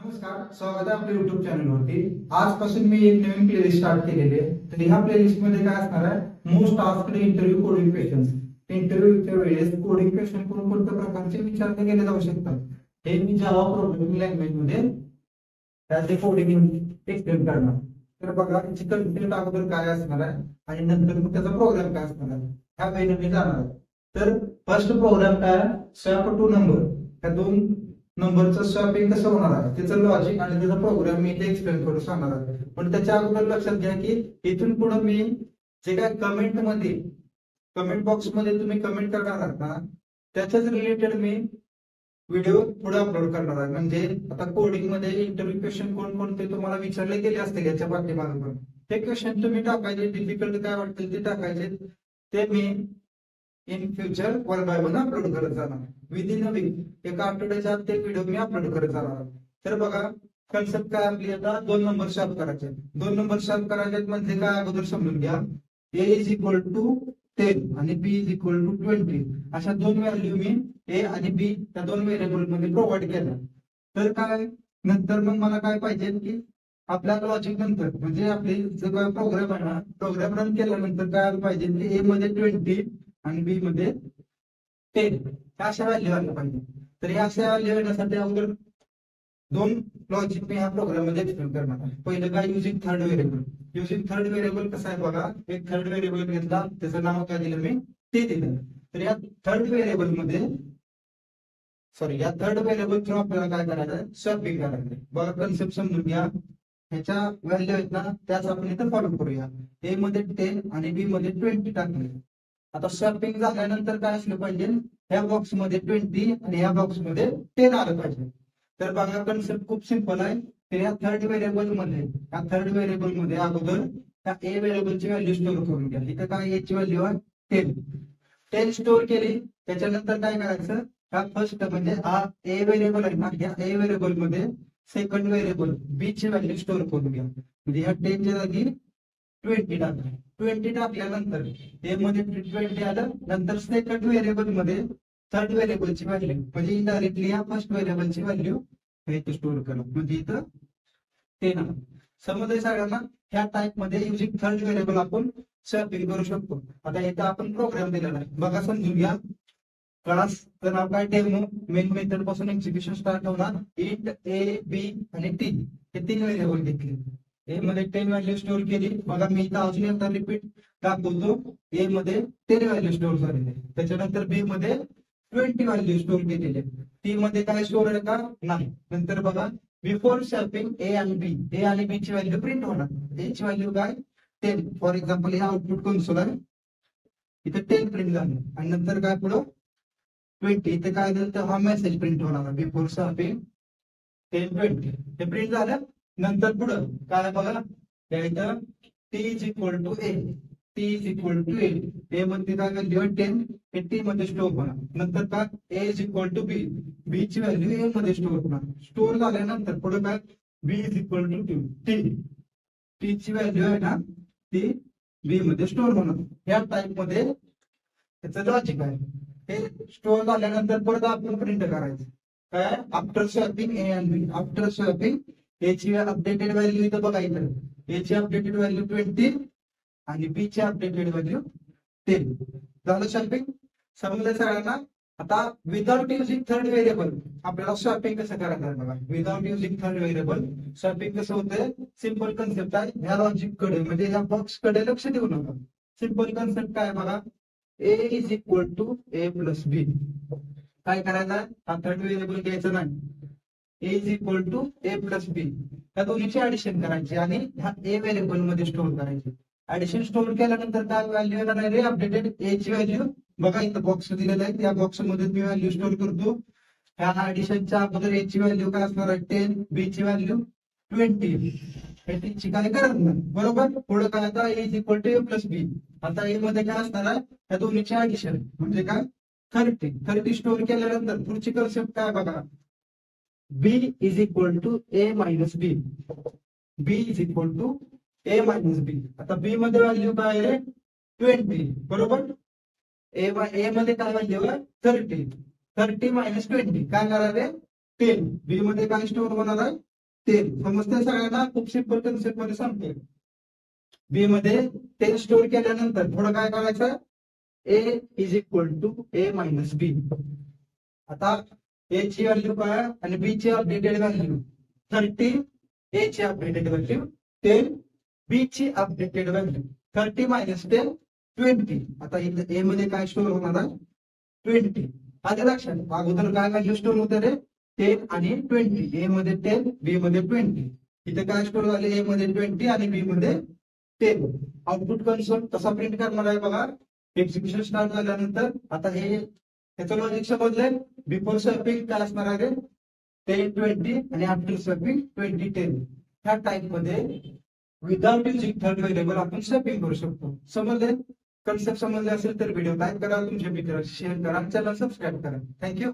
नमस्कार, स्वागत आहे आपल्या युट्यूब चॅनलवरती। आजपासून मी एक नवीन प्लेलिस्ट स्टार्ट केलेली आहे। तर ह्या प्लेलिस्ट मध्ये काय असणार आहे, most asked interview coding questions. इंटरव्ह्यूच्या वेळेस कोडिंग क्वेश्चन कोणत्या प्रकारचे विचारले गेले जाऊ शकतात हे मी जावा प्रोग्रामिंग लँग्वेज मध्ये त्याचे कोडिंग एक्सप्लेन करणार। तर बघा, याची कंटेंट अगोदर काय असणार आहे आणि नंतर मग त्याचा प्रोग्राम काय असणार आहे ह्या वेळेने मी जाणार आहे। तर फर्स्ट प्रोग्राम काय, स्वॅप टू नंबर, या दोन नंबरचं स्वॅपिंग कसं होणार आहे त्याचं लॉजिक आणि त्याचा प्रोग्राम मी इथे एक्सप्लेन करून सांगणार आहे। पण त्याच्या अगोदर लक्षात घ्या की इथून पुढे मी जे काय कमेंट बॉक्स मध्ये तुम्ही कमेंट करणार आहात ना, त्याच्याच रिलेटेड मी व्हिडिओ पुढे अपलोड करणार आहे। म्हणजे आता कोडिंग मध्ये इंटरव्ह्यू क्वेश्चन कोणते तुम्हाला विचारले गेले असतील याच्या पाठीमागे पण ते क्वेश्चन तुम्ही टाकायचे, डिफिकल्ट काय वाटतील ते टाकायचे, ते मी इन फ्युचर 1 बाय 1 अपलोड करत जाणार। विदिन अ वीक, एका आठवड्याच्या आत ते व्हिडिओ मी अपलोड करत जाणार। तर बघा, कन्सेप्ट काय आपली, आता दोन नंबर सॉल्व करायचे। दोन नंबर सॉल्व करायचे म्हणजे काय अगोदर समजून घ्या। a इज इक्वल टू 10 आणि b इज इक्वल टू 20 अशा दोन व्हॅल्यू मी a आणि b त्या दोन व्हेरिएबल मध्ये प्रोव्हाइड केल्या। तर काय नंतर मग मला काय पाहिजे की आपल्या लॉजिक नंतर म्हणजे आपले जो काय प्रोग्राम आहे ना, प्रोग्राम रन केल्यानंतर काय पाहिजे की a मध्ये 20 आणि बी मध्ये 10 अशा व्हॅल्यू आल्या पाहिजे। तर या अशा व्हॅल्यू येण्यासाठी अगोदर दोन लॉजिक मी ह्या प्रोग्राम मध्ये एक्सप्लेन करणार आहे। पहिलं काय, using third variable. Using third variable कसं आहे बघा, एक थर्ड व्हेरिएबल घेतला, त्याचं नाव काय दिलं मी, ते दिलं। तर या थर्ड व्हेरिएबल थ्रू आपल्याला काय करायचं, स्वॅपिंग करायचं। बघा, कन्सेप्ट समजून घ्या। ह्याच्या व्हॅल्यू आहेत ना, त्याच आपण इथं फॉलो करूया। ए मध्ये 10 आणि बी मध्ये 20 टाकले। आता स्वॅपिंग झाल्यानंतर काय असलं पाहिजे, ह्या बॉक्स मध्ये 20 आणि ह्या बॉक्स मध्ये 10 आलं पाहिजे। तर बघा, कन्सेप्ट खूप सिंपल आहे। तर या थर्ड व्हेरिएबल मध्ये अगोदर त्या ए व्हेरिएबलची व्हॅल्यू स्टोअर करून घ्या। इथं काय, याची व्हॅल्यू आहे 10 स्टोअर केली। त्याच्यानंतर काय करायचं, हा फर्स्ट म्हणजे हा ए व्हेरिएबल आहे ना, या ए व्हेरिएबल मध्ये सेकंड व्हेरिएबल बी ची व्हॅल्यू स्टोअर करून घ्या। म्हणजे ह्या 10 च्या जागी 20 टाकलं। 20 टाकल्यानंतर ए मध्ये 20 आलं, नंतर सेकंड व्हेरिएबल मध्ये थर्ड व्हेरिएबलची व्हॅल्यू म्हणजे इनडायरेक्टली या फर्स्ट व्हेरिएबलची व्हॅल्यू इथे स्टोअर करा, म्हणजे इथं 10 आलं। समजलंय सगळ्यांना? ह्या टाइप मध्ये युजिंग थर्ड व्हेरिएबल आपण स्वॅपिंग करू शकतो। आता इथं आपण प्रोग्राम दिलेला आहे, बघा समजून घ्या। क्लास तर नाव काय, डेमो। मेन मेथड पासून एक्झिक्युशन स्टार्ट होणार। इंट ए बी आणि टी हे तीन व्हेरिएबल घेतले। ए मध्ये 10 व्हॅल्यू स्टोअर केली। बघा, मी इथं अजून एकदा रिपीट दाखवतो। ए मध्ये 10 व्हॅल्यू स्टोअर झालेली, त्याच्यानंतर बी मध्ये 20 व्हॅल्यू स्टोअर केलेली, टी मध्ये काय स्टोअर आहे का, नाही। नंतर बघा, बिफोर स्वॅपिंग ए आणि बी ची व्हॅल्यू प्रिंट होणार। ए ची व्हॅल्यू काय, 10। फॉर एक्झाम्पल हे आउटपुट कन्सोल आहे, इथे 10 प्रिंट झालं आणि नंतर काय पुढं 20 इथे काय झालं, तर हा मेसेज प्रिंट होणार बिफोर स्वॅपिंग 10 20 हे प्रिंट झालं। नंतर पुढं काय बघा, इथं टी इज इक्वल टू ए, ए मध्ये काय व्हॅल्यू 10, हे टी मध्ये स्टोअर होणार। नंतर काय, ए इज इक्वल टू बी, बी ची व्हॅल्यू ए मध्ये स्टोअर होणार। स्टोअर झाल्यानंतर पुढे काय, बी इज इक्वल टू टी ची व्हॅल्यू आहे ना, ती बी मध्ये स्टोअर होणार। या टाइप मध्ये त्याचं लॉजिक आहे। हे स्टोअर झाल्यानंतर परत आपण प्रिंट करायचं काय, आफ्टर स्वॅपिंग ए आणि बी। आफ्टर स्वॅपिंग ए ची अपडेटेड व्हॅल्यू इथं बघा, इथं ए ची अपडेटेड व्हॅल्यू 20 आणि बी ची अपडेटेड व्हॅल्यू 10 झालं स्वॅपिंग। समजलं सगळ्यांना? आता विदाउट युजिंग थर्ड व्हेरिएबल आपल्याला स्वॅपिंग कसं करायचं आहे बघा। Without using third variable swapping कसं होतंय, सिंपल कन्सेप्ट आहे। ह्या लॉजिक कडे म्हणजे ह्या बॉक्स कडे लक्ष देऊ नका। सिंपल कन्सेप्ट काय बघा, A is equal to A plus B. काय करायचं, हा थर्ड व्हेरिएबल घ्यायचं नाही, A is equal to A plus B, त्या दोन्हीची ऍडिशन करायची आणि ह्या ए व्हेरिएबल मध्ये स्टोअर करायची। ऍडिशन स्टोअर केल्यानंतर काय व्हॅल्यू येणार आहे, अपडेटेड ए ची व्हॅल्यू बघा, इथं बॉक्स दिलेला आहे, त्या बॉक्स मध्ये मी व्हॅल्यू स्टोअर करतो। ह्या ऍडिशनच्या अगोदर ए ची व्हॅल्यू काय असणार आहे 10, बी ची व्हॅल्यू 20, ची काय गरज नाही, बरोबर। पुढे काय, आता A is equal to A plus B, आता ए मध्ये काय असणार आहे, त्या दोन्हीची ऍडिशन म्हणजे काय 30 स्टोअर केल्यानंतर पुढची कन्सेप्ट काय बघा, B is equal to A minus B, आता बी मध्ये व्हॅल्यू काय आहे 20, बरोबर। ए मध्ये काय व्हॅल्यू आहे 30 मायनस 20 काय करावे 10, बी मध्ये काय स्टोअर होणार आहे 10 समजते सगळ्यांना, खूप सिंपल कन्सेप्ट मध्ये सांगते. बी मध्ये 10 स्टोअर केल्यानंतर थोडं काय करायचं, A is equal to A minus B. आता ए ची व्हॅल्यू काय आणि बी ची अपडेटेड व्हॅल्यू 30, ए ची अपडेटेड व्हॅल्यू 10, बी ची अपडेटेड व्हॅल्यू 30 मायनस 10 20. आता इथं ए मध्ये काय स्टोअर होणार आहे 20. आधी लक्षात अगोदर काय व्हॅल्यू स्टोअर होते रे 10 आणि 20. ए मध्ये 10 बी मध्ये 20. इथे काय स्टोअर झाले ए मध्ये 20 आणि बी मध्ये 10. आउटपुट कन्सोल कसा प्रिंट करणार आहे बघा. एक्झिक्युशन स्टार्ट झाल्यानंतर आता हे त्याचं लॉजिक समजलंय. बिफोर स्वॅपिंग काय असणार आहे 10 20 आणि आफ्टर स्वॅपिंग 20 10. ह्या टाइप मध्ये विदाउट युजिंग थर्ड व्हेरिएबल आपण स्वॅपिंग करू शकतो. समजले. कन्सेप्ट समजले असेल तर व्हिडिओ लाईक करा, तुमच्या मित्रांशी शेअर करा, चॅनल सबस्क्राईब करा. थँक्यू.